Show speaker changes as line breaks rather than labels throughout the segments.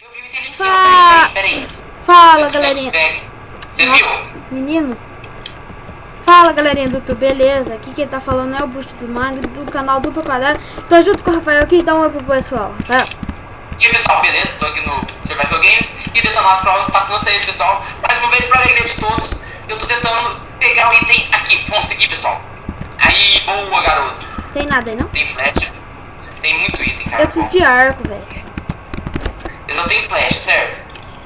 Eu vi o item ali em cima. Peraí.
Fala, galerinha.
Você viu?
Menino. Fala, galerinha do YouTube, beleza? Aqui quem tá falando é o Busto do Mag, do canal Dupla Quadrada. Tô junto com o Rafael aqui, dá um oi pro pessoal. Rafael.
E aí, pessoal, beleza? Tô aqui no Survival Games e Detonados pra estar com vocês, pessoal. Mais uma vez, pra alegria de todos, eu tô tentando pegar o item aqui. Consegui, pessoal. Aí, boa, garoto.
Tem nada aí, não?
Tem flecha. Tem muito item, cara.
Eu preciso de arco, velho.
Eu só tenho flecha, serve?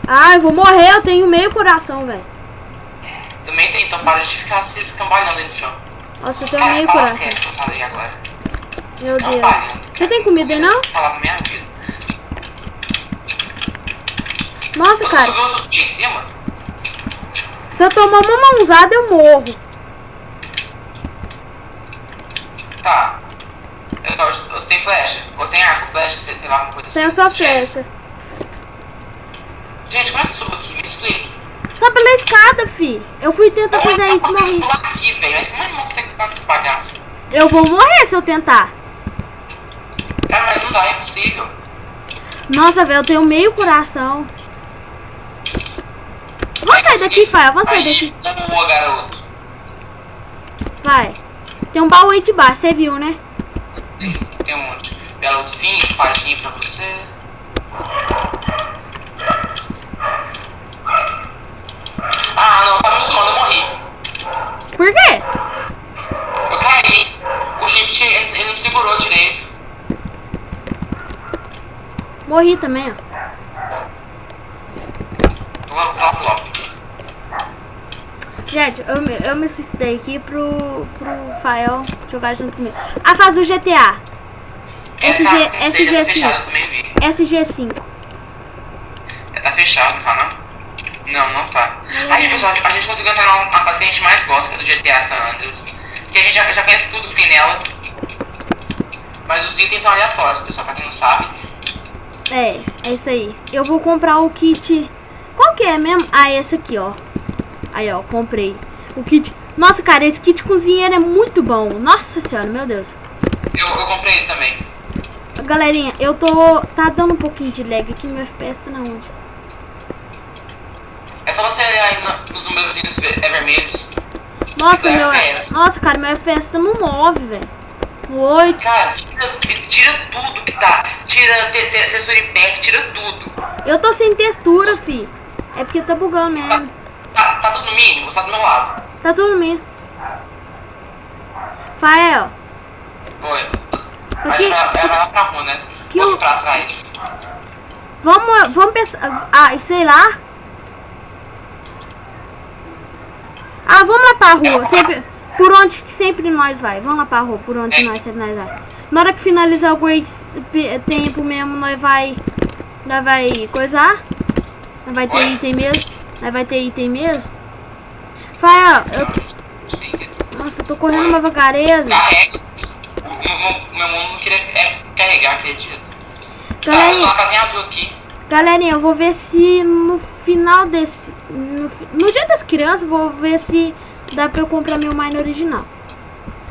Ah, eu vou morrer, eu tenho meio coração, velho.
Também tem, então para de ficar se escambalhando aí no chão.
Nossa, eu tenho meio coração.
Que eu falei agora.
Meu Deus. Você tem comida aí, não?
Falar pra minha vida.
Nossa,
Você
cara.
subiu o seu pé em cima?
Se eu tomar uma mãozada, eu morro.
Tá. Você tem flecha? Você tem arco, flecha, sei lá, alguma coisa assim?
Tenho só flecha.
Gente, como é que eu subo aqui? Me explique.
Só pela escada, fi. Eu fui tentar fazer isso e morri.
Eu pular aqui, velho. Mas como é que não consegue pular desse bagaço?
Eu vou morrer se eu tentar.
Cara, mas não dá, é impossível.
Nossa, velho, eu tenho meio coração. Vamos sair daqui, Fael. Vamos sair daqui.
Boa, garoto.
Vai. Tem um baú aí de baixo, você viu, né?
Sim, tem um monte. Belo fim, espadinha pra você. Ah, não, tá me zoando, eu morri.
Por quê?
Eu caí. O shift, ele não segurou direito.
Morri também, ó.
Logo.
Gente, eu me suicidei aqui pro Fael jogar junto comigo. A fase do GTA.
Tá fechado, eu também vi.
SG5.
Tá fechado, tá não? Não tá. Aí, pessoal, a gente conseguiu entrar na fase que a gente mais gosta, que é do GTA San Andreas. Que a gente já conhece tudo que tem nela. Mas os itens são aleatórios, pessoal, pra quem não sabe.
É isso aí. Eu vou comprar o kit. Qual que é mesmo? Ah, esse aqui, ó. Aí, ó, comprei. O kit. Nossa, cara, esse kit cozinheiro é muito bom. Nossa senhora, meu Deus.
Eu comprei ele também.
Galerinha, eu tô... Tá dando um pouquinho de lag aqui. Meu FPS tá na onde?
É só você olhar aí nos númerozinhos vermelhos.
Nossa, Nossa, cara, meu FPS tá no 9, velho. No 8.
Cara, tira tudo que tá. Tira textura e pack, tira tudo.
Eu tô sem textura, fi. É porque tá bugando mesmo.
Tá tudo no mínimo? Você tá do meu lado.
Tá tudo no mínimo. Fael.
Oi. Vai lá pra rua, né? Vou pra trás.
Vamos pensar. Ah, sei lá. Ah, vamos lá pra rua. Sempre, por onde que sempre nós vai. Vamos lá pra rua, por onde nós sempre nós vai. Na hora que finalizar o great tempo mesmo, nós vai coisar. Nós vai ter item mesmo. Nós vai ter item mesmo. Fael, nossa, eu tô correndo uma vagareza.
Carrega. Meu mundo não queria carregar, acredito.
Galerinha,
eu tô na casinha azul aqui.
Galerinha, eu vou ver se no final desse... No dia das crianças, vou ver se dá pra eu comprar meu mine original.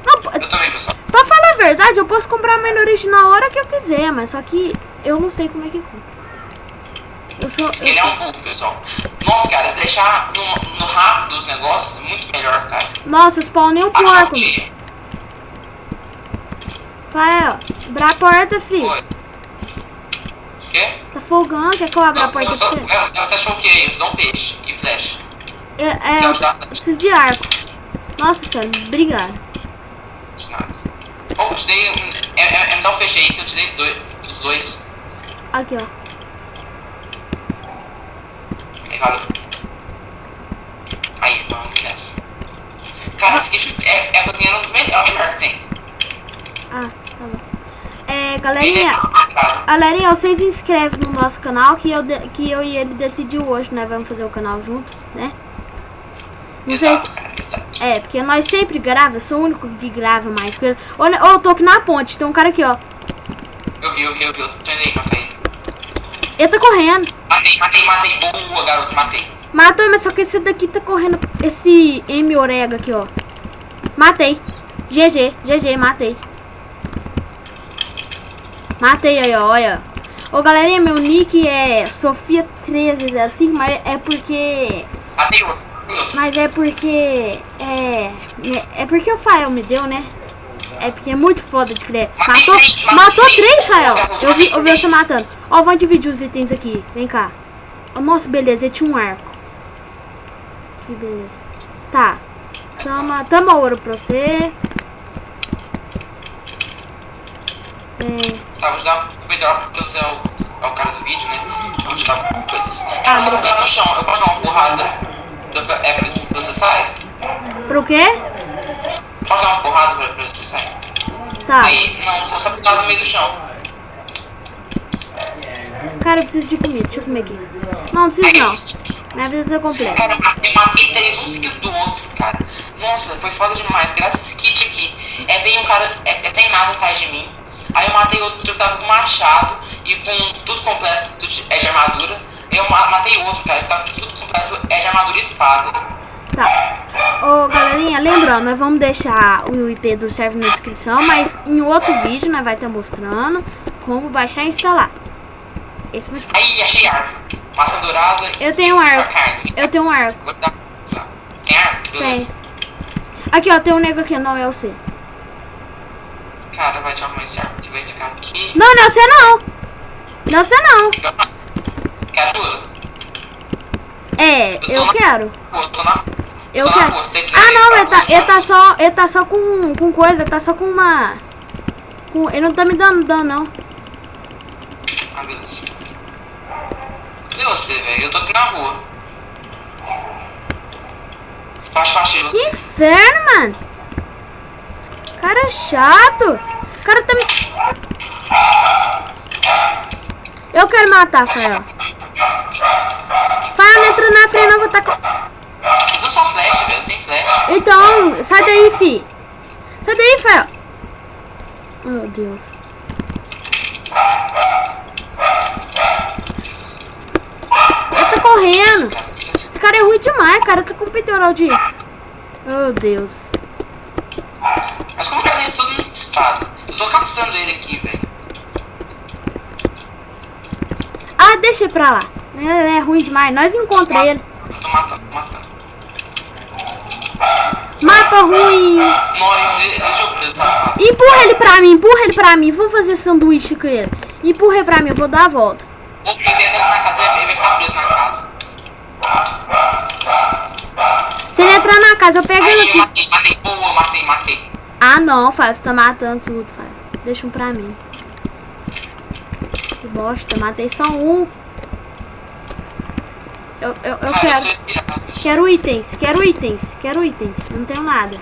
Não,
eu também, pessoal.
Pra falar a verdade, eu posso comprar mine original a hora que eu quiser, mas só que eu não sei como é que compra.
Ele é um burro, pessoal. Nossa, cara, se deixar no rápido os negócios, muito melhor, cara.
Nossa, spawnei um porco. Fael, abre a porta, filho.
Oi. Quê?
Tá folgando, quer que eu abra a porta pra você?
Você achou o que? Eu te dou um peixe e flecha.
Eu preciso de arco. Nossa senhora, obrigado.
De nada. Eu te dei me dá um peixe aí que eu te dei os dois.
Aqui, ó.
Valeu. Aí, vamos nessa. Cara, esse kit é a cozinha melhor que tem.
Ah, tá bom. Galerinha, vocês se inscrevem no nosso canal que eu e ele decidiu hoje, né? Vamos fazer o canal junto, né?
Exato.
É, porque nós sempre gravamos, eu sou o único que grava mais coisa. Eu tô aqui na ponte, tem um cara aqui, ó.
Eu vi, tô indo aí, matei.
Ele tá correndo.
Matei, boa, garoto, matei.
Matou, mas só que esse daqui tá correndo, esse M Orega aqui, ó. Matei. GG, matei. Matei aí, ó, olha. Ô galerinha, meu nick é Sofia1305, mas é porque.
Matei outro.
Mas é porque. É porque o Fael me deu, né? É porque é muito foda de crer. Matou três, Fael! Eu vi você matando. Ó, vamos dividir os itens aqui. Vem cá. Oh, nossa, beleza, ele tinha um arco. Que beleza. Tá. Toma ouro pra você.
Tá, vou te dar o peitoral porque você é o cara do vídeo, né? Vou te dar coisas. Cara, você tá no chão, eu posso dar uma porrada pra você sair?
Pro quê?
Posso dar uma porrada pra você sair?
Tá.
Aí, não, você só pular no meio do chão.
Cara, eu preciso de comida. Deixa eu comer aqui. Não preciso não. Minha vida tá completa.
Cara, eu matei três, um seguido do outro, cara. Nossa, foi foda demais. Graças a esse kit aqui. Veio um cara sem nada atrás de mim. Aí eu matei outro que tava com machado e com tudo completo de armadura. Eu matei outro, cara, que tava com tudo completo de armadura e espada.
Tá. Ô galerinha, lembrando, nós vamos deixar o IP do server na descrição, mas em outro vídeo nós vai estar mostrando como baixar e instalar. Esse vai...
Aí, achei arco. Maçã dourada.
Eu tenho um arco.
Carne.
Eu tenho um arco.
Vou te dar. Tem arco? Beleza.
Tem. Aqui, ó, tem um nego aqui, não é o C.
Cara, vai te arrumar esse arco que vai ficar aqui.
Não, não é o C não. Não é o C não.
Quer ajuda?
Eu quero.
Eu tô na
Eu
tô
quero.
na rua, você
Ah não, ele tá só com coisa, tá só com uma. Ele não tá me dando dano não.
Ah, beleza. Cadê você, velho? Eu tô aqui na rua. Achei
Que
você.
inferno, mano. Cara chato. O cara tá me... Eu quero matar, Fael. Fael, não entra na frente, não vou tacar.
Eu tô só flash, velho. Sem flash.
Então, sai daí, fi. Sai daí, Fael. Meu Deus. Eu tô correndo. Esse cara é ruim demais, cara. Eu tô com o peitoral de... Oh, Deus.
Mas como que eu tenho tudo no espada? Eu tô caçando ele aqui, velho.
Ah, deixa pra lá. É ruim demais. Nós encontramos ele.
Eu tô matando.
Mata ruim.
Não, deixa eu preso, safado.
Empurra ele pra mim. Vamos fazer sanduíche com ele. Empurra ele pra mim, eu vou dar a volta.
Vou meter ele na casa, ele vai ficar preso na casa.
Se ele entrar na casa, eu pego ele
Aí,
aqui.
matei. Boa, matei.
Ah, não, Fábio, você tá matando tudo, Fábio. Deixa um pra mim. Que bosta, matei só um. Eu
Cara,
quero. Quero itens. Não tenho nada.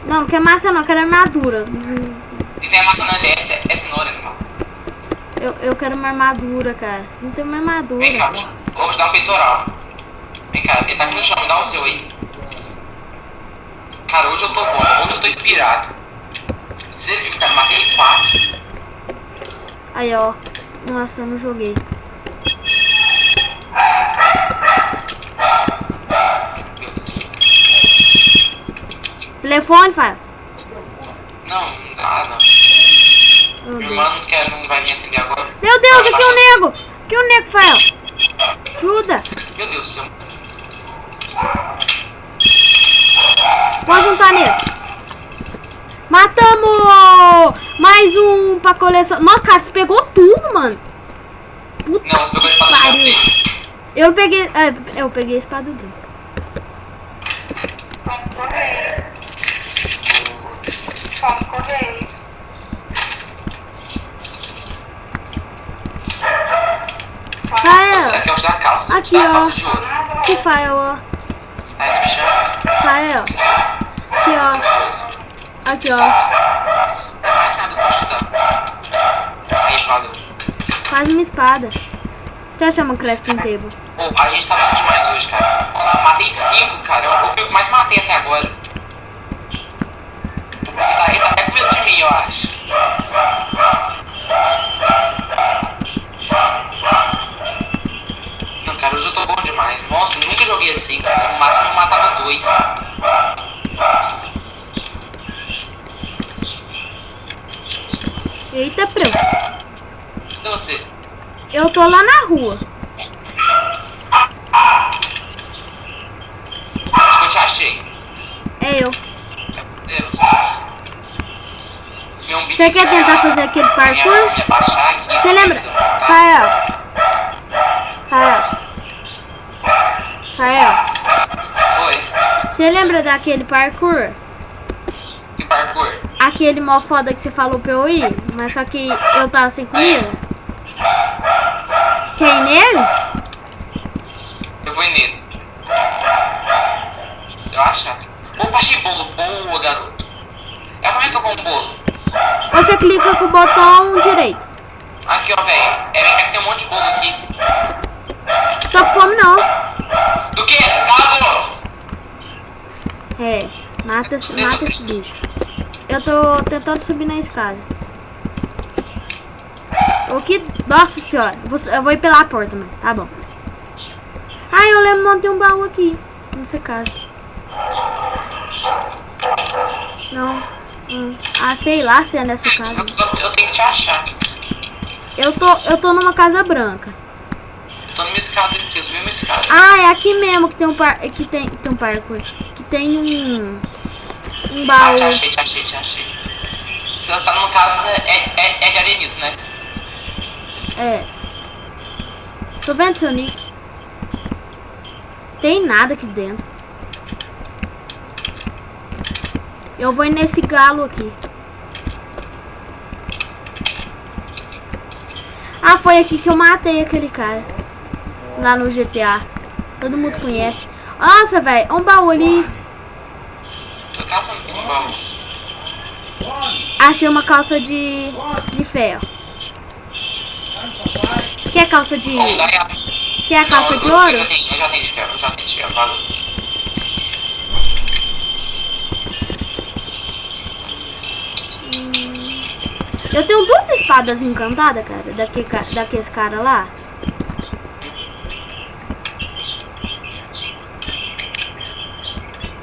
Não quero massa não, quero armadura.
E tem a maçã na DS, é cenoura, animal.
Eu quero uma armadura, cara. Não tenho uma armadura.
Vem cá, vou te dar um peitoral. Vem cá, ele tá aqui no chão, me dá o seu aí. Cara, hoje eu tô bom, hoje eu tô inspirado. Você viu, cara, matei 4.
Aí, ó. Nossa, eu não joguei. Telefone, Fábio?
Não dá, não.
Meu
Meu
Deus.
irmão não vai vir atender agora.
Meu Deus, aqui é um nego! Aqui é um nego, Fael! Ajuda!
Meu Deus do céu.
Pode juntar nele! Matamos! Mais um pra coleção. Nossa, cara, você pegou tudo, mano! Puta
Não, você pegou a espada do
pariu.
dele.
Eu peguei. Eu peguei a espada dele.
Vamos correr.
Fael!
Aqui é o da calça.
Aqui,
da
ó.
calça de ouro.
Que Fael, ó.
Tá aí no chão.
Fael. Aqui, ó. Aqui, ó.
Não é mais nada pra ajudar. Aí, valeu.
Faz uma espada. Já chama crafting table.
Pô, a gente tá bom demais hoje, cara. Olha lá, matei 5, cara. Eu fui o que mais matei até agora. Ele tá até com medo de mim, eu acho. Não, cara, hoje eu tô bom demais. Nossa, nunca joguei assim, cara. No máximo eu matava 2.
Eita, preu.
Cadê você?
Eu tô lá na rua.
Acho que eu te achei.
É eu.
Meu Deus. Meu bicho
Você quer tentar fazer aquele parkour?
Me abaixar aqui.
Você lembra? Rael.
Oi.
Você lembra daquele parkour?
Que parkour?
Aquele mó foda que você falou pra eu ir, mas só que eu tava sem comida. Quer ir nele?
Eu vou ir nele. Você acha? Opa, achei bolo. Boa, garoto. Como é que eu como bolo?
Você clica com o botão direito.
Aqui, ó, velho. É que tem um monte de bolo aqui.
Tô com fome não.
Do que? Cala a boca!
É, mata esse bicho. Eu tô tentando subir na escada. O que? Nossa senhora. Eu vou ir pela porta, mano. Tá bom. Ah, eu lembro que tem um baú aqui. Nessa casa. Não. Ah, sei lá se é nessa casa.
Eu tenho que te achar.
Eu tô numa casa branca.
Eu tô numa escada aqui, eu subi uma escada.
Ah, é aqui mesmo que tem um parkour. Que tem um baú.
Ah, te achei. Se você tá numa casa, é de arenito, né?
É. Tô vendo seu nick. Tem nada aqui dentro. Eu vou ir nesse galo aqui. Ah, foi aqui que eu matei aquele cara. Lá no GTA. Todo mundo conhece. Nossa, velho. Um baú ali.
Tô caçando com um baú.
Achei uma calça de ferro. Quer calça de... Quer a calça de ouro?
Eu já tenho de ferro, valeu.
Eu tenho 2 espadas encantadas, cara, daqueles caras lá.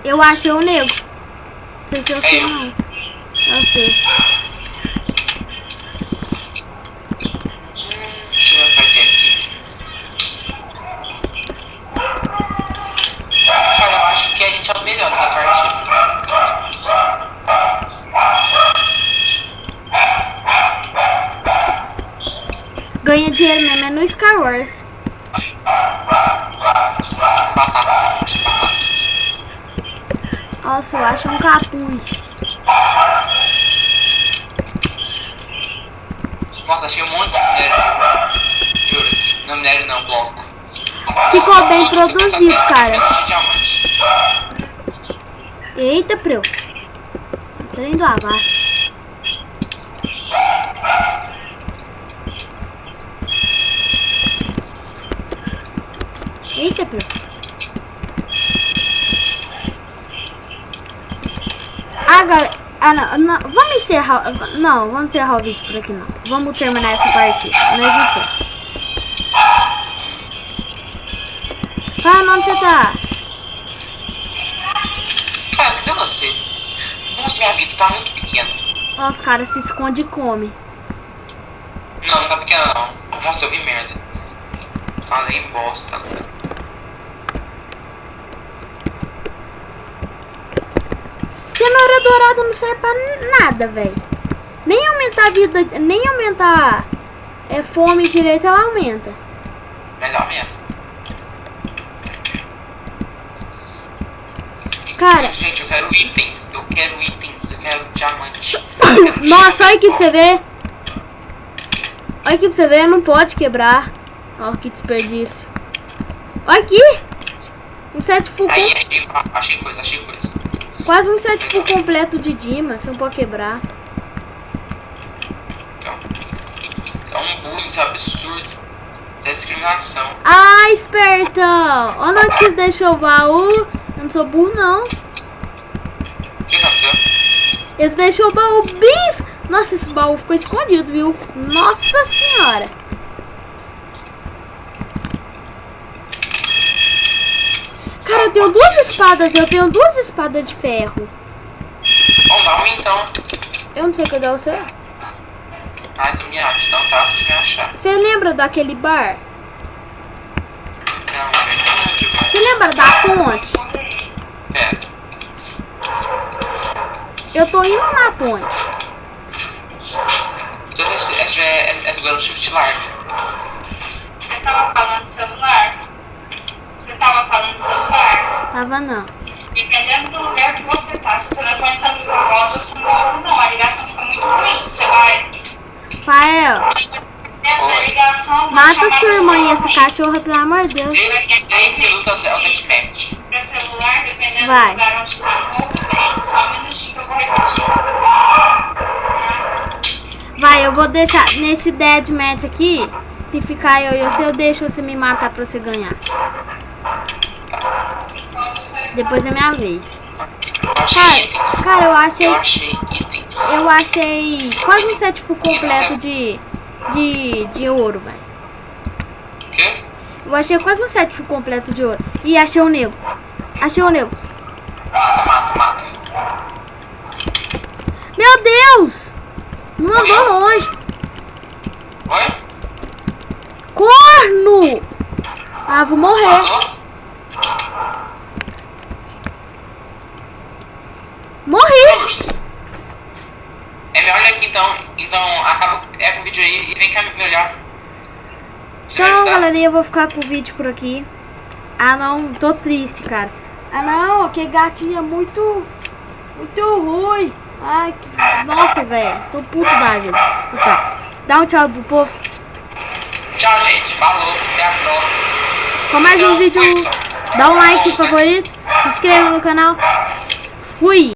Eu achei o nego. Não sei se eu sei ou não. Eu sei.
Deixa eu ver como é que é aqui. Cara, eu acho que a gente é os melhores da partida.
Ganha dinheiro mesmo é no Star Wars.
Batata.
Nossa, eu acho um capuz.
Nossa, achei um monte de minério. Juro. Não, minério não, bloco.
Ficou bem produzido, cara.
Diamante.
Eita, preu. Trem do abaixo. Eita, preu. Ah, galera. Ah, não. Vamos encerrar. Não, vamos encerrar o vídeo por aqui, não. Vamos terminar essa partida. Nós encerramos. Ah, onde você tá?
Cara, cadê você? Nossa, minha vida tá muito pequena.
Nossa, cara, se esconde e come.
Não, não tá pequena não. Nossa, eu vi merda. Falei bosta agora.
Cenoura dourada não serve pra nada, velho. Nem aumentar a vida, nem aumentar fome direito, ela aumenta.
Melhor mesmo.
Cara,
Gente, eu quero itens. Eu quero diamante.
nossa, olha aqui pra você ver. Olha aqui pra você ver, não pode quebrar. Olha que desperdício. Olha aqui. Um set full.
Aí, achei coisa.
Quase um set full completo de Dima. Você não pode quebrar.
Então, isso é um bullying, isso é absurdo. Isso é discriminação.
Ah, espertão. Olha onde que deixou o baú. Eu não sou burro, não.
O que aconteceu?
Eles deixou o baú bem... Nossa, esse baú ficou escondido, viu? Nossa senhora. Cara, eu tenho 2 espadas. Eu tenho 2 espadas de ferro.
Vamos dar um então.
Eu não sei cadê o seu.
Ah, então me acha, então tá, você me achar.
Você lembra daquele bar?
Não, eu não lembro.
Você lembra da ponte?
Pera.
Eu tô indo na ponte.
Se você estiver segurando o shift larga.
Você tava falando celular? Você tava falando celular?
Tava não.
Dependendo do lugar que você tá, se o telefone tá no voz, você não ouve não. A ligação fica muito ruim. Você vai.
Rafael,
Dentro da ligação,
mata sua irmã e esse cachorro, pelo amor de Deus.
3 minutos ao deathmatch.
Pra celular, dependendo
Vai.
do lugar onde está, não ouve bem. Só um minutinho que eu vou repetir.
Vai, eu vou deixar nesse deathmatch aqui. Se ficar eu e você, eu deixo você me matar pra você ganhar. Depois é minha vez.
Eu achei itens.
Cara, eu achei quase um set full completo de ouro, velho.
Quê?
Eu achei quase um set full completo de ouro. E achei o nego. Achei o nego.
Mata.
Meu Deus! Não andou longe.
Oi?
Corno! Ah, vou morrer.
Matou?
Morri!
Justo. É melhor aqui então acaba com o vídeo aí e vem cá me olhar. Você vai
Então,
ajudar?
galerinha, eu vou ficar com o vídeo por aqui. Ah, não, tô triste, cara. Ah, não, que gatinha muito ruim. Ai, nossa, velho, tô puto da vida. Tá. Dá um tchau pro povo.
Tchau, gente. Falou. Até a próxima.
Com mais um
Então,
vídeo,
foi, pessoal.
dá um like favorito, se inscreva no canal. Fui!